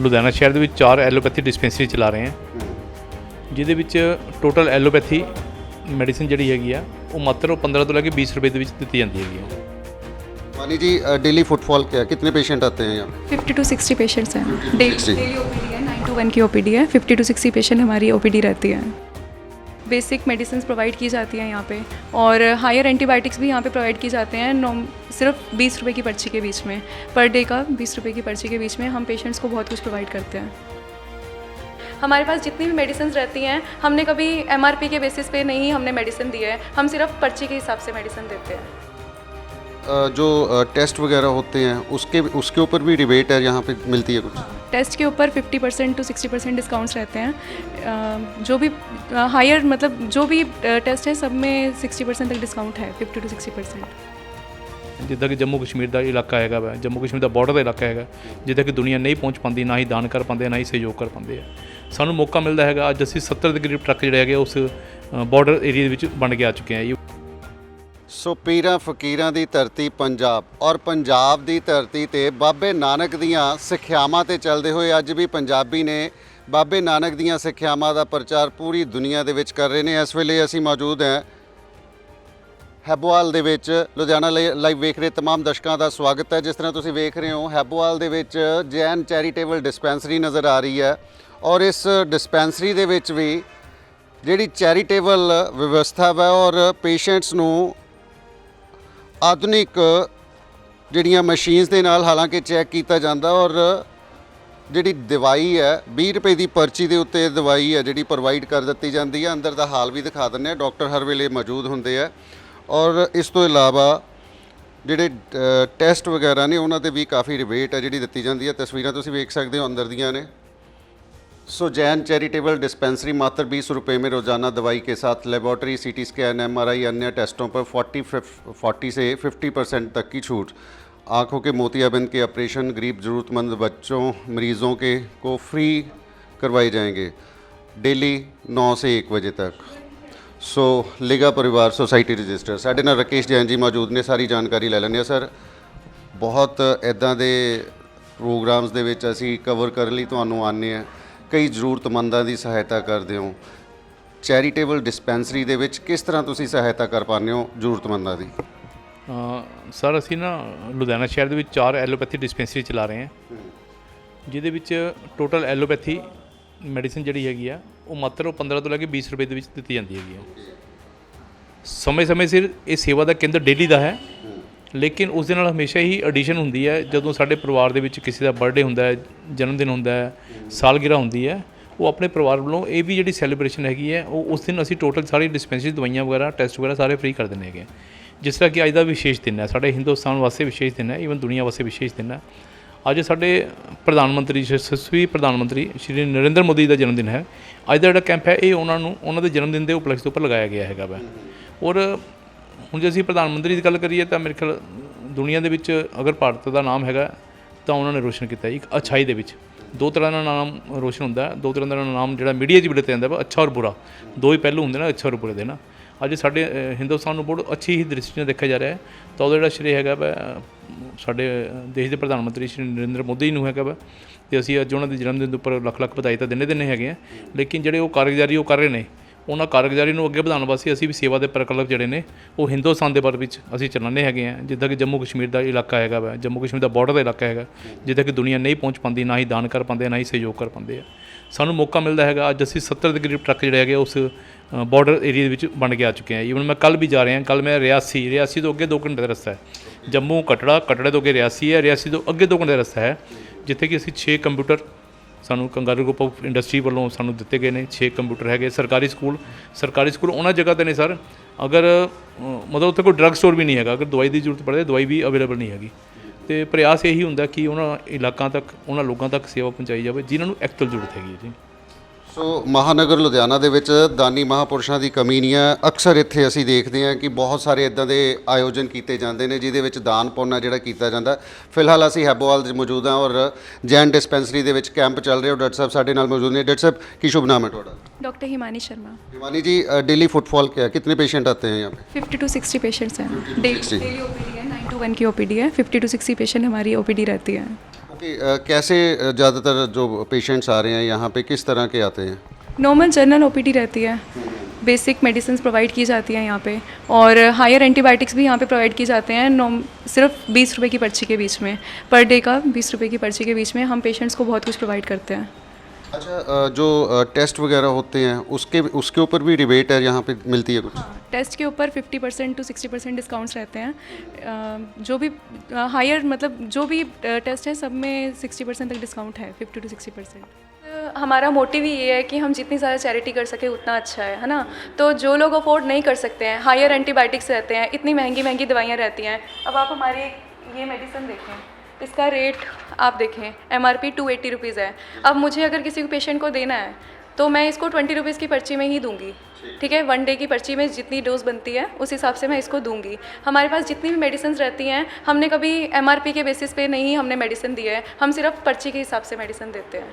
ਲੁਧਿਆਣਾ ਸ਼ਹਿਰ ਦੇ ਵਿੱਚ 4 ਐਲੋਪੈਥੀ ਡਿਸਪੈਂਸਰੀ ਚਲਾ ਰਹੇ ਹਾਂ, ਜਿਹਦੇ ਵਿੱਚ ਟੋਟਲ ਐਲੋਪੈਥੀ ਮੈਡੀਸਿਨ ਜਿਹੜੀ ਹੈਗੀ ਆ ਉਹ ਮਾਤਰ 15 ਤੋਂ ਲੈ ਕੇ 20 रुपए ਦੇ ਵਿੱਚ ਦਿੱਤੀ ਜਾਂਦੀ ਹੈਗੀ ਆ। वानी जी डेली फुटफॉल क्या है, कितने पेशेंट आते हैं यहाँ? 50 to 60 पेशेंट्स हैं। डेली 60। ओपीडी है, 9 to 1 की ओपीडी है। 50 to 60 पेशेंट हमारी ओपीडी रहती है। बेसिक मेडिसिन प्रोवाइड की जाती हैं यहाँ पे, और हायर एंटीबायोटिक्स भी यहाँ पे प्रोवाइड की जाते हैं। सिर्फ 20 रुपए की पर्ची के बीच में, पर डे का 20 रुपए की पर्ची के बीच में हम पेशेंट्स को बहुत कुछ प्रोवाइड करते हैं। हमारे पास जितनी भी मेडिसिन रहती हैं, हमने कभी MRP के बेसिस पे नहीं हमने मेडिसिन दी है, हम सिर्फ पर्ची के हिसाब से मेडिसिन देते हैं। जो टेस्ट वगैरह होते हैं उसके ऊपर भी रिबेट है यहाँ पे मिलती है कुछ? टेस्ट के ऊपर 50% to 60% डिस्काउंट्स रहते हैं। जो भी हायर मतलब जो भी टेस्ट है सब में 60% तक डिस्काउंट है, 50 to 60%। ਜਿੱਦਾਂ ਕਿ ਜੰਮੂ ਕਸ਼ਮੀਰ ਦਾ ਇਲਾਕਾ ਹੈਗਾ ਵਾ, ਜੰਮੂ ਕਸ਼ਮੀਰ ਦਾ ਬਾਰਡਰ ਦਾ ਇਲਾਕਾ ਹੈਗਾ, ਜਿੱਥੇ ਕਿ ਦੁਨੀਆ ਨਹੀਂ ਪਹੁੰਚ ਪਾਉਂਦੀ, ਨਾ ਹੀ ਦਾਨ ਕਰ ਪਾਉਂਦੇ, ਨਾ ਹੀ ਸਹਿਯੋਗ ਕਰ ਪਾਉਂਦੇ ਆ। ਸਾਨੂੰ ਮੌਕਾ ਮਿਲਦਾ ਹੈਗਾ। ਅੱਜ ਅਸੀਂ 70 ਦੇ ਕਰੀਬ ਟਰੱਕ ਜਿਹੜੇ ਹੈਗੇ ਉਸ ਬਾਰਡਰ ਏਰੀਆ ਦੇ ਵਿੱਚ ਬਣ ਕੇ ਆ ਚੁੱਕੇ ਹਾਂ। ਸੋ ਪੀਰਾਂ ਫਕੀਰਾਂ ਦੀ ਧਰਤੀ ਪੰਜਾਬ, ਔਰ ਪੰਜਾਬ ਦੀ ਧਰਤੀ ਤੇ ਬਾਬੇ ਨਾਨਕ ਦੀਆਂ ਸਿੱਖਿਆਵਾਂ ਤੇ ਚੱਲਦੇ ਹੋਏ ਅੱਜ ਵੀ ਪੰਜਾਬੀ ਨੇ ਬਾਬੇ ਨਾਨਕ ਦੀਆਂ ਸਿੱਖਿਆਵਾਂ ਦਾ ਪ੍ਰਚਾਰ ਪੂਰੀ ਦੁਨੀਆ ਦੇ ਵਿੱਚ ਕਰ ਰਹੇ ਨੇ। ਇਸ ਵੇਲੇ ਅਸੀਂ ਮੌਜੂਦ ਹਾਂ ਹੈਬੋਵਾਲ ਦੇ ਵਿੱਚ। ਲੁਧਿਆਣਾ ਲਾਈਵ ਵੇਖ ਰਹੇ तमाम ਦਰਸ਼ਕਾਂ ਦਾ ਸਵਾਗਤ ਹੈ। ਜਿਸ ਤਰ੍ਹਾਂ ਤੁਸੀਂ ਵੇਖ ਰਹੇ ਹੋ, ਹੈਬੋਵਾਲ ਦੇ ਵਿੱਚ ਜੈਨ ਚੈਰੀਟੇਬਲ ਡਿਸਪੈਂਸਰੀ ਨਜ਼ਰ ਆ ਰਹੀ ਹੈ, ਔਰ ਇਸ ਡਿਸਪੈਂਸਰੀ ਦੇ ਵਿੱਚ ਵੀ ਜਿਹੜੀ ਚੈਰੀਟੇਬਲ ਵਿਵਸਥਾ ਹੈ ਔਰ ਪੇਸ਼ੈਂਟਸ ਨੂੰ ਆਧੁਨਿਕ ਜਿਹੜੀਆਂ ਮਸ਼ੀਨਸ ਦੇ ਨਾਲ ਹਾਲਾਂਕਿ ਚੈੱਕ ਕੀਤਾ ਜਾਂਦਾ, ਔਰ ਜਿਹੜੀ ਦਵਾਈ ਹੈ 20 ਰੁਪਏ ਦੀ ਪਰਚੀ ਦੇ ਉੱਤੇ ਦਵਾਈ ਹੈ ਜਿਹੜੀ ਪ੍ਰੋਵਾਈਡ ਕਰ ਦਿੱਤੀ ਜਾਂਦੀ ਹੈ। ਅੰਦਰ ਦਾ ਹਾਲ ਵੀ ਦਿਖਾ ਦਿੰਦੇ ਆ, ਡਾਕਟਰ ਹਰ ਵੇਲੇ ਮੌਜੂਦ ਹੁੰਦੇ ਆ, ਔਰ ਇਸ ਤੋਂ ਇਲਾਵਾ ਜਿਹੜੇ ਟੈਸਟ ਵਗੈਰਾ ਨੇ ਉਹਨਾਂ 'ਤੇ ਵੀ ਕਾਫੀ ਰਿਬੇਟ ਹੈ ਜਿਹੜੀ ਦਿੱਤੀ ਜਾਂਦੀ ਹੈ। ਤਸਵੀਰਾਂ ਤੁਸੀਂ ਵੇਖ ਸਕਦੇ ਹੋ ਅੰਦਰ ਦੀਆਂ ਨੇ। सो जैन चैरिटेबल डिस्पेंसरी मात्र 20 रुपये में रोज़ाना दवाई के साथ लेबॉर्ट्री, CT स्कैन, MRI अन्य टेस्टों पर 40 से 50% तक की छूट। आँखों के मोतियाबिंद के ऑपरेशन गरीब ज़रूरतमंद बच्चों मरीज़ों के को फ्री करवाए जाएंगे डेली 9 से 1 बजे तक। सो लिगा परिवार सोसाइटी रजिस्टर साढ़े नाल राकेश जैन जी मौजूद ने, सारी जानकारी लै लैंदे। सर, बहुत इदां दे प्रोग्राम्स दे विच असीं कवर करन लई तुहानूं आने आ, कई ਜ਼ਰੂਰਤਮੰਦਾਂ ਦੀ ਸਹਾਇਤਾ ਕਰਦੇ ਹੋ। ਚੈਰੀਟੇਬਲ ਡਿਸਪੈਂਸਰੀ ਦੇ ਵਿੱਚ ਕਿਸ ਤਰ੍ਹਾਂ ਤੁਸੀਂ ਸਹਾਇਤਾ ਕਰ ਪਾਉਂਦੇ ਹੋ ਜ਼ਰੂਰਤਮੰਦਾਂ ਦੀ? ਸਰ, ਅਸੀਂ ਨਾ ਲੁਧਿਆਣਾ ਸ਼ਹਿਰ ਦੇ ਵਿੱਚ 4 ਐਲੋਪੈਥੀ ਡਿਸਪੈਂਸਰੀ ਚਲਾ ਰਹੇ ਹਾਂ, ਜਿਹਦੇ ਵਿੱਚ ਟੋਟਲ ਐਲੋਪੈਥੀ ਮੈਡੀਸਿਨ ਜਿਹੜੀ ਹੈਗੀ ਆ ਉਹ ਮਾਤਰ 15 ਤੋਂ ਲੈ ਕੇ 20 ਰੁਪਏ ਦੇ ਵਿੱਚ ਦਿੱਤੀ ਜਾਂਦੀ ਹੈਗੀ ਆ। ਸਮੇਂ ਸਿਰ ਇਹ ਸੇਵਾ ਦਾ ਕੇਂਦਰ ਡੇਲੀ ਦਾ ਹੈ, ਲੇਕਿਨ ਉਸ ਦੇ ਨਾਲ ਹਮੇਸ਼ਾ ਹੀ ਐਡੀਸ਼ਨ ਹੁੰਦੀ ਹੈ। ਜਦੋਂ ਸਾਡੇ ਪਰਿਵਾਰ ਦੇ ਵਿੱਚ ਕਿਸੇ ਦਾ ਬਰਥਡੇ ਹੁੰਦਾ ਹੈ, ਜਨਮ ਦਿਨ ਹੁੰਦਾ ਹੈ, ਸਾਲਗਿਰਾ ਹੁੰਦੀ ਹੈ, ਉਹ ਆਪਣੇ ਪਰਿਵਾਰ ਵੱਲੋਂ ਇਹ ਵੀ ਜਿਹੜੀ ਸੈਲੀਬ੍ਰੇਸ਼ਨ ਹੈਗੀ ਹੈ ਉਹ ਉਸ ਦਿਨ ਅਸੀਂ ਟੋਟਲ ਸਾਰੀ ਡਿਸਪੈਂਸਰੀ ਦਵਾਈਆਂ ਵਗੈਰਾ ਟੈਸਟ ਵਗੈਰਾ ਸਾਰੇ ਫ੍ਰੀ ਕਰ ਦਿੰਦੇ ਹੈਗੇ। ਜਿਸ ਤਰ੍ਹਾਂ ਕਿ ਅੱਜ ਦਾ ਵਿਸ਼ੇਸ਼ ਦਿਨ ਹੈ, ਸਾਡੇ ਹਿੰਦੁਸਤਾਨ ਵਾਸਤੇ ਵਿਸ਼ੇਸ਼ ਦਿਨ ਹੈ, ਈਵਨ ਦੁਨੀਆ ਵਾਸਤੇ ਵਿਸ਼ੇਸ਼ ਦਿਨ ਹੈ। ਅੱਜ ਸਾਡੇ ਪ੍ਰਧਾਨ ਮੰਤਰੀ ਯਸ਼ਸਵੀ ਪ੍ਰਧਾਨ ਮੰਤਰੀ ਸ਼੍ਰੀ ਨਰਿੰਦਰ ਮੋਦੀ ਦਾ ਜਨਮ ਦਿਨ ਹੈ। ਅੱਜ ਦਾ ਜਿਹੜਾ ਕੈਂਪ ਹੈ ਇਹ ਉਹਨਾਂ ਦੇ ਜਨਮ ਦਿਨ ਦੇ ਉਪਲਕਸ਼ ਦੇ ਉੱਪਰ ਲਗਾਇਆ ਗਿਆ ਹੈਗਾ ਵਾ। ਔਰ ਹੁਣ ਜੇ ਅਸੀਂ ਪ੍ਰਧਾਨ ਮੰਤਰੀ ਦੀ ਗੱਲ ਕਰੀਏ ਤਾਂ ਮੇਰੇ ਖਿਆਲ ਦੁਨੀਆ ਦੇ ਵਿੱਚ ਅਗਰ ਭਾਰਤ ਦਾ ਨਾਮ ਹੈਗਾ ਤਾਂ ਉਹਨਾਂ ਨੇ ਰੋਸ਼ਨ ਕੀਤਾ ਇੱਕ ਅੱਛਾਈ ਦੇ ਵਿੱਚ। ਦੋ ਤਰ੍ਹਾਂ ਦਾ ਨਾਮ ਰੋਸ਼ਨ ਹੁੰਦਾ, ਦੋ ਤਰ੍ਹਾਂ ਦਾ ਨਾਮ ਜਿਹੜਾ ਮੀਡੀਆ 'ਚ ਵੀ ਦਿੱਤਾ ਜਾਂਦਾ ਵਾ, ਅੱਛਾ ਔਰ ਬੁਰਾ, ਦੋ ਹੀ ਪਹਿਲੂ ਹੁੰਦੇ ਨਾ, ਅੱਛਾ ਔਰ ਬੁਰੇ ਦੇ ਨਾ। ਅੱਜ ਸਾਡੇ ਹਿੰਦੁਸਤਾਨ ਨੂੰ ਬਹੁਤ ਅੱਛੀ ਹੀ ਦ੍ਰਿਸ਼ਟੀ ਨਾਲ ਦੇਖਿਆ ਜਾ ਰਿਹਾ ਹੈ, ਤਾਂ ਉਹਦਾ ਜਿਹੜਾ ਸ਼੍ਰੇ ਹੈਗਾ ਵਾ ਸਾਡੇ ਦੇਸ਼ ਦੇ ਪ੍ਰਧਾਨ ਮੰਤਰੀ ਸ਼੍ਰੀ ਨਰਿੰਦਰ ਮੋਦੀ ਨੂੰ ਹੈਗਾ ਵਾ। ਅਤੇ ਅਸੀਂ ਅੱਜ ਉਹਨਾਂ ਦੇ ਜਨਮ ਦਿਨ ਦੇ ਉੱਪਰ ਲੱਖ ਲੱਖ ਵਧਾਈ ਤਾਂ ਦਿੰਦੇ ਹੈਗੇ ਆ, ਲੇਕਿਨ ਜਿਹੜੇ ਉਹ ਕਾਰਗੁਜ਼ਾਰੀ ਉਹ ਕਰ ਰਹੇ ਨੇ, ਉਹਨਾਂ ਕਾਰਗੁਜ਼ਾਰੀ ਨੂੰ ਅੱਗੇ ਵਧਾਉਣ ਵਾਸਤੇ ਅਸੀਂ ਵੀ ਸੇਵਾ ਦੇ ਪ੍ਰਕਲਪ ਜਿਹੜੇ ਨੇ ਉਹ ਹਿੰਦੁਸਤਾਨ ਦੇ ਬਾਰੇ ਵਿੱਚ ਅਸੀਂ ਚਲਾਉਂਦੇ ਹੈਗੇ ਹਾਂ। ਜਿੱਦਾਂ ਕਿ ਜੰਮੂ ਕਸ਼ਮੀਰ ਦਾ ਇਲਾਕਾ ਹੈਗਾ ਵਾ, ਜੰਮੂ ਕਸ਼ਮੀਰ ਦਾ ਬਾਰਡਰ ਦਾ ਇਲਾਕਾ ਹੈਗਾ, ਜਿੱਥੇ ਕਿ ਦੁਨੀਆ ਨਹੀਂ ਪਹੁੰਚ ਪਾਉਂਦੀ, ਨਾ ਹੀ ਦਾਨ ਕਰ ਪਾਉਂਦੇ, ਨਾ ਹੀ ਸਹਿਯੋਗ ਕਰ ਪਾਉਂਦੇ ਆ। ਸਾਨੂੰ ਮੌਕਾ ਮਿਲਦਾ ਹੈਗਾ। ਅੱਜ ਅਸੀਂ 70 ਦੇ ਕਰੀਬ ਟਰੱਕ ਜਿਹੜੇ ਹੈਗੇ ਉਸ ਬਾਰਡਰ ਏਰੀਆ ਦੇ ਵਿੱਚ ਬਣ ਕੇ ਆ ਚੁੱਕੇ ਹਾਂ। ਈਵਨ ਮੈਂ ਕੱਲ੍ਹ ਵੀ ਜਾ ਰਿਹਾ, ਕੱਲ੍ਹ ਮੈਂ ਰਿਆਸੀ ਤੋਂ ਅੱਗੇ 2 ਘੰਟੇ ਦਾ ਰਸਤਾ ਹੈ। ਜੰਮੂ ਕਟੜਾ ਤੋਂ ਅੱਗੇ ਰਿਆਸੀ ਹੈ, ਰਿਆਸੀ ਤੋਂ ਅੱਗੇ 2 ਘੰਟੇ ਦਾ ਰਸਤਾ ਹੈ, ਜਿੱਥੇ ਕਿ ਅਸੀਂ 6 ਕੰਪਿਊਟਰ ਸਾਨੂੰ ਕੰਗਾਰੂ ਗਰੁੱਪ ਆਫ ਇੰਡਸਟਰੀ ਵੱਲੋਂ ਸਾਨੂੰ ਦਿੱਤੇ ਗਏ ਨੇ। 6 ਕੰਪਿਊਟਰ ਹੈਗੇ। ਸਰਕਾਰੀ ਸਕੂਲ ਉਹਨਾਂ ਜਗ੍ਹਾ 'ਤੇ ਨੇ ਸਰ, ਅਗਰ ਮਤਲਬ ਉੱਥੇ ਕੋਈ ਡਰੱਗ ਸਟੋਰ ਵੀ ਨਹੀਂ ਹੈਗਾ, ਅਗਰ ਦਵਾਈ ਦੀ ਜ਼ਰੂਰਤ ਪੜੇ ਦਵਾਈ ਵੀ ਅਵੇਲੇਬਲ ਨਹੀਂ ਹੈਗੀ। ਅਤੇ ਪ੍ਰਯਾਸ ਇਹੀ ਹੁੰਦਾ ਕਿ ਉਹਨਾਂ ਇਲਾਕਿਆਂ ਤੱਕ, ਉਹਨਾਂ ਲੋਕਾਂ ਤੱਕ ਸੇਵਾ ਪਹੁੰਚਾਈ ਜਾਵੇ ਜਿਨ੍ਹਾਂ ਨੂੰ ਐਕਚੁਅਲ ਜ਼ਰੂਰਤ ਹੈਗੀ ਹੈ ਜੀ। ਸੋ ਮਹਾਨਗਰ ਲੁਧਿਆਣਾ ਦੇ ਵਿੱਚ ਦਾਨੀ ਮਹਾਂਪੁਰਸ਼ਾਂ ਦੀ ਕਮੀ ਨਹੀਂ ਹੈ। ਅਕਸਰ ਇੱਥੇ ਅਸੀਂ ਦੇਖਦੇ ਹਾਂ ਕਿ ਬਹੁਤ ਸਾਰੇ ਇੱਦਾਂ ਦੇ ਆਯੋਜਨ ਕੀਤੇ ਜਾਂਦੇ ਨੇ ਜਿਹਦੇ ਵਿੱਚ ਦਾਨ ਪੁੰਨ ਜਿਹੜਾ ਕੀਤਾ ਜਾਂਦਾ। ਫਿਲਹਾਲ ਅਸੀਂ ਹੈਬੋਵਾਲ 'ਚ ਮੌਜੂਦ ਹਾਂ ਔਰ ਜੈਨ ਡਿਸਪੈਂਸਰੀ ਦੇ ਵਿੱਚ ਕੈਂਪ ਚੱਲ ਰਿਹਾ। ਡਾਕਟਰ ਸਾਹਿਬ ਸਾਡੇ ਨਾਲ ਮੌਜੂਦ ਨੇ। ਡਾਕਟਰ ਸਾਹਿਬ, ਕੀ शुभ नाम है ਤੁਹਾਡਾ? डॉक्टर हिमानी शर्मा। हिमानी जी, डेली फुटफॉल क्या है, कितने पेशेंट आते हैं यहाँ पे? 50 to 60 पेशेंट्स हैं। 60। डेली ओपीडी है, 9 to 1 की ओपीडी है। 50 to 60 पेशेंट हमारी ओपीडी रहती है। कि कैसे ज़्यादातर जो पेशेंट्स आ रहे हैं यहाँ पे किस तरह के आते हैं? नॉर्मल जनरल ओपीडी रहती है, बेसिक मेडिसिन प्रोवाइड की जाती हैं यहाँ पे, और हायर एंटीबायोटिक्स भी यहाँ पे प्रोवाइड की जाते हैं। सिर्फ 20 रुपए की पर्ची के बीच में, पर डे का 20 रुपए की पर्ची के बीच में हम पेशेंट्स को बहुत कुछ प्रोवाइड करते हैं। अच्छा, जो टेस्ट वगैरह होते हैं उसके ऊपर भी रिबेट है यहाँ पे मिलती है कुछ? टेस्ट के ऊपर 50% टू 60% डिस्काउंट्स रहते हैं। जो भी हायर मतलब जो भी टेस्ट है सब में 60% तक डिस्काउंट है, 50 टू 60%। हमारा मोटिव ही ये है कि हम जितनी ज़्यादा चैरिटी कर सके उतना अच्छा है ना। तो जो लोग अफोर्ड नहीं कर सकते हैं, हायर एंटीबायोटिक्स रहते हैं, इतनी महंगी महंगी दवाइयाँ रहती हैं। अब आप हमारी ये मेडिसिन देखें, इसका रेट आप देखें, MRP 280 रुपीज़ है। अब मुझे अगर किसी पेशेंट को देना है तो मैं इसको 20 रुपीज़ की पर्ची में ही दूंगी, ठीक है। 1 डे की पर्ची में जितनी डोज बनती है उस हिसाब से मैं इसको दूंगी। हमारे पास जितनी भी मेडिसिन रहती हैं, हमने कभी MRP के बेसिस पे नहीं हमने मेडिसिन दी है, हम सिर्फ पर्ची के हिसाब से मेडिसिन देते हैं,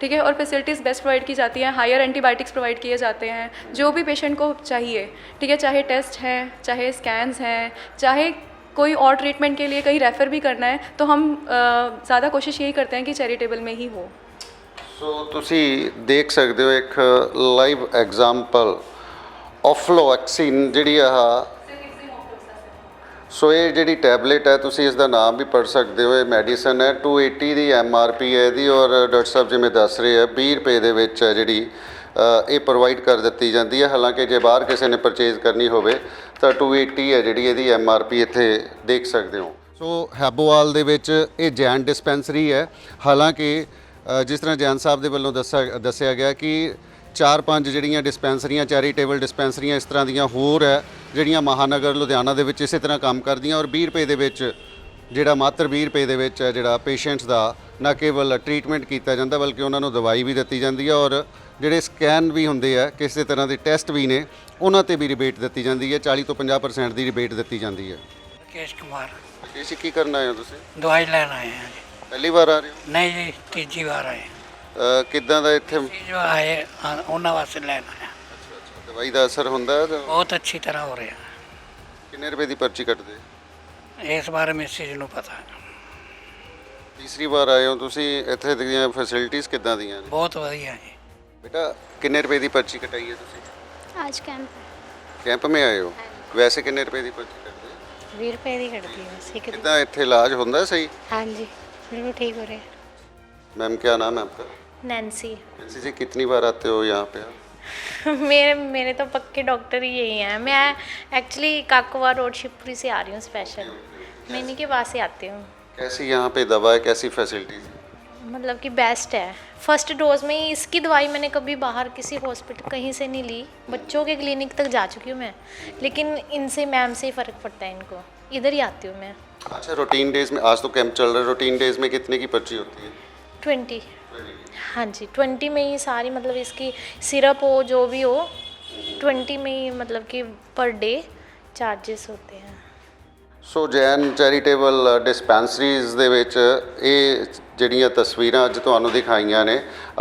ठीक है। और फैसिलिटीज़ बेस्ट प्रोवाइड की जाती हैं, हायर एंटीबायोटिक्स प्रोवाइड किए जाते हैं जो भी पेशेंट को चाहिए, ठीक है। चाहे टेस्ट है, चाहे स्कैन्स हैं, चाहे कोई और ट्रीटमेंट के लिए कहीं रेफ़र भी करना है, तो हम ज़्यादा कोशिश यही करते हैं कि चैरिटेबल में ही हो। ਸੋ ਤੁਸੀਂ ਦੇਖ ਸਕਦੇ ਹੋ ਇੱਕ ਲਾਈਵ ਐਗਜ਼ਾਮਪਲ ਆਫਲੋਐਕਸਿਨ ਜਿਹੜੀ ਆ, ਸੋ ਇਹ ਜਿਹੜੀ ਟੈਬਲੇਟ ਹੈ ਤੁਸੀਂ ਇਸ ਦਾ ਨਾਮ ਵੀ ਪੜ੍ਹ ਸਕਦੇ ਹੋ। ਇਹ ਮੈਡੀਸਨ ਹੈ, 280 ਦੀ MRP ਹੈ ਇਹਦੀ, ਔਰ ਡਾਕਟਰ ਸਾਹਿਬ ਜਿਵੇਂ ਦੱਸ ਰਹੇ ਆ 20 ਰੁਪਏ ਦੇ ਵਿੱਚ ਹੈ ਜਿਹੜੀ ਇਹ ਪ੍ਰੋਵਾਈਡ ਕਰ ਦਿੱਤੀ ਜਾਂਦੀ ਹੈ। ਹਾਲਾਂਕਿ ਜੇ ਬਾਹਰ ਕਿਸੇ ਨੇ ਪਰਚੇਜ਼ ਕਰਨੀ ਹੋਵੇ ਤਾਂ 280 ਹੈ ਜਿਹੜੀ ਇਹਦੀ MRP ਇੱਥੇ ਦੇਖ ਸਕਦੇ ਹੋ। ਸੋ ਹੈਬੋਵਾਲ ਦੇ ਵਿੱਚ ਇਹ ਜੈਨ ਡਿਸਪੈਂਸਰੀ ਹੈ। ਹਾਲਾਂਕਿ ਜਿਸ ਤਰ੍ਹਾਂ ਜੈਨ ਸਾਹਿਬ ਦੇ ਵੱਲੋਂ ਦੱਸਿਆ ਗਿਆ ਕਿ 4-5 ਜਿਹੜੀਆਂ ਡਿਸਪੈਂਸਰੀਆਂ, ਚੈਰੀਟੇਬਲ ਡਿਸਪੈਂਸਰੀਆਂ ਇਸ ਤਰ੍ਹਾਂ ਦੀਆਂ ਹੋਰ ਹੈ ਜਿਹੜੀਆਂ ਮਹਾਨਗਰ ਲੁਧਿਆਣਾ ਦੇ ਵਿੱਚ ਇਸੇ ਤਰ੍ਹਾਂ ਕੰਮ ਕਰਦੀਆਂ, ਔਰ 20 ਰੁਪਏ ਦੇ ਵਿੱਚ ਜਿਹੜਾ ਮਾਤਰ 20 ਰੁਪਏ ਦੇ ਵਿੱਚ ਜਿਹੜਾ ਪੇਸ਼ੈਂਟਸ ਦਾ ਨਾ ਕੇਵਲ ਟਰੀਟਮੈਂਟ ਕੀਤਾ ਜਾਂਦਾ ਬਲਕਿ ਉਹਨਾਂ ਨੂੰ ਦਵਾਈ ਵੀ ਦਿੱਤੀ ਜਾਂਦੀ ਹੈ, ਔਰ ਜਿਹੜੇ ਸਕੈਨ ਵੀ ਹੁੰਦੇ ਆ, ਕਿਸੇ ਤਰ੍ਹਾਂ ਦੇ ਟੈਸਟ ਵੀ ਨੇ, ਉਹਨਾਂ ਤੇ ਵੀ ਰਿਬੇਟ ਦਿੱਤੀ ਜਾਂਦੀ ਹੈ। 40 ਤੋਂ 50% ਦੀ ਰਿਬੇਟ ਦਿੱਤੀ ਜਾਂਦੀ ਹੈ। राकेश कुमार, ਇਸ ਕੀ ਕਰਨ ਆਏ ਹੋ ਤੁਸੀਂ? दवाई लेना आए हैं जी। ਪਹਿਲੀ ਵਾਰ ਆ ਰਹੇ ਹੋ? नहीं जी, तीजी बार आए। ਕਿੱਦਾਂ ਦਾ ਇੱਥੇ जो आए उन्होंने वास्ते लेना है। ਦਵਾਈ ਦਾ ਅਸਰ ਹੁੰਦਾ ਹੈ? बहुत अच्छी तरह हो रहा ਕਿੰਨੇ ਰੁਪਏ ਦੀ ਪਰਚੀ ਕੱਟਦੇ? है। इस बारे में चीज़ ਨੂੰ पता है। ਤੀਸਰੀ ਵਾਰ ਆਏ ਹੋ ਤੁਸੀਂ, ਇੱਥੇ ਦੀਆਂ ਫੈਸਿਲਿਟੀਆਂ ਕਿੱਦਾਂ ਦੀਆਂ ਨੇ? बहुत वधिया है। बेटा कितने रुपए की पर्ची कटाई है तुसी? आज कैंप कैंप में आए हो? वैसे कितने रुपए की पर्ची कटते हो? 20 रुपए की कटती है बस। कितना इत्थे इलाज होंदा है सही? हाँ जी, बिल्कुल ठीक हो रहे हैं। मैम क्या नाम है आपका? नैन्सी। नैन्सी जी, कितनी बार आते हो यहाँ पे? मेरे तो पक्के डॉक्टर ही यही हैं। मैं एक्चुअली काकोवा रोड शिवपुरी से आ रही हूँ स्पेशल, मैं इन्हीं के पास से आती हूँ। कैसी यहाँ पे दवा है, कैसी फैसिलिटीज? मतलब कि बेस्ट है। फर्स्ट डोज में ही इसकी दवाई मैंने कभी बाहर किसी हॉस्पिटल कहीं से नहीं ली। बच्चों के क्लिनिक तक जा चुकी हूँ मैं, लेकिन इनसे मैम से ही फ़र्क पड़ता है इनको, इधर ही आती हूँ मैं। अच्छा, रूटीन डेज में, आज तो कैंप चल रहा है, रूटीन डेज में कितने की पर्ची होती है? 20। हाँ जी, 20 में ही सारी मतलब इसकी सिरप हो जो भी हो, 20 में ही मतलब कि पर डे चार्जेस होते हैं। ਸੋ ਜੈਨ ਚੈਰੀਟੇਬਲ ਡਿਸਪੈਂਸਰੀਜ਼ ਦੇ ਵਿੱਚ ਇਹ ਜਿਹੜੀਆਂ ਤਸਵੀਰਾਂ ਅੱਜ ਤੁਹਾਨੂੰ ਦਿਖਾਈਆਂ ਨੇ,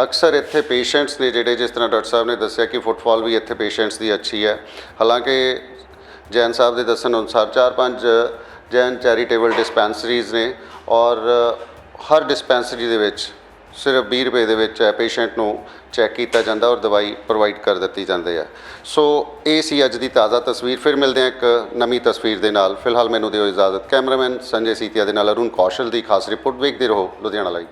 ਅਕਸਰ ਇੱਥੇ ਪੇਸ਼ੈਂਟਸ ਨੇ ਜਿਹੜੇ, ਜਿਸ ਤਰ੍ਹਾਂ ਡਾਕਟਰ ਸਾਹਿਬ ਨੇ ਦੱਸਿਆ ਕਿ ਫੁੱਟਫਾਲ ਵੀ ਇੱਥੇ ਪੇਸ਼ੈਂਟਸ ਦੀ ਅੱਛੀ ਹੈ। ਹਾਲਾਂਕਿ ਜੈਨ ਸਾਹਿਬ ਦੇ ਦੱਸਣ ਅਨੁਸਾਰ 4-5 ਜੈਨ ਚੈਰੀਟੇਬਲ ਡਿਸਪੈਂਸਰੀਜ਼ ਨੇ, ਔਰ ਹਰ ਡਿਸਪੈਂਸਰੀ ਦੇ ਵਿੱਚ ਸਿਰਫ 20 ਰੁਪਏ ਦੇ ਵਿੱਚ ਪੇਸ਼ੈਂਟ ਨੂੰ ਚੈੱਕ ਕੀਤਾ ਜਾਂਦਾ ਔਰ ਦਵਾਈ ਪ੍ਰੋਵਾਈਡ ਕਰ ਦਿੱਤੀ ਜਾਂਦੀ ਹੈ। ਸੋ ਇਹ ਸੀ ਅੱਜ ਦੀ ਤਾਜ਼ਾ ਤਸਵੀਰ। ਫਿਰ ਮਿਲਦੇ ਹਾਂ ਇੱਕ ਨਵੀਂ ਤਸਵੀਰ ਦੇ ਨਾਲ। ਫਿਲਹਾਲ ਮੈਨੂੰ ਦਿਓ ਇਜਾਜ਼ਤ। ਕੈਮਰਾਮੈਨ ਸੰਜੇ ਸੀਤੀਆ ਦੇ ਨਾਲ ਅਰੁਣ ਕੌਸ਼ਲ ਦੀ ਖਾਸ ਰਿਪੋਰਟ ਵੇਖਦੇ ਰਹੋ ਲੁਧਿਆਣਾ ਲਾਈਵ।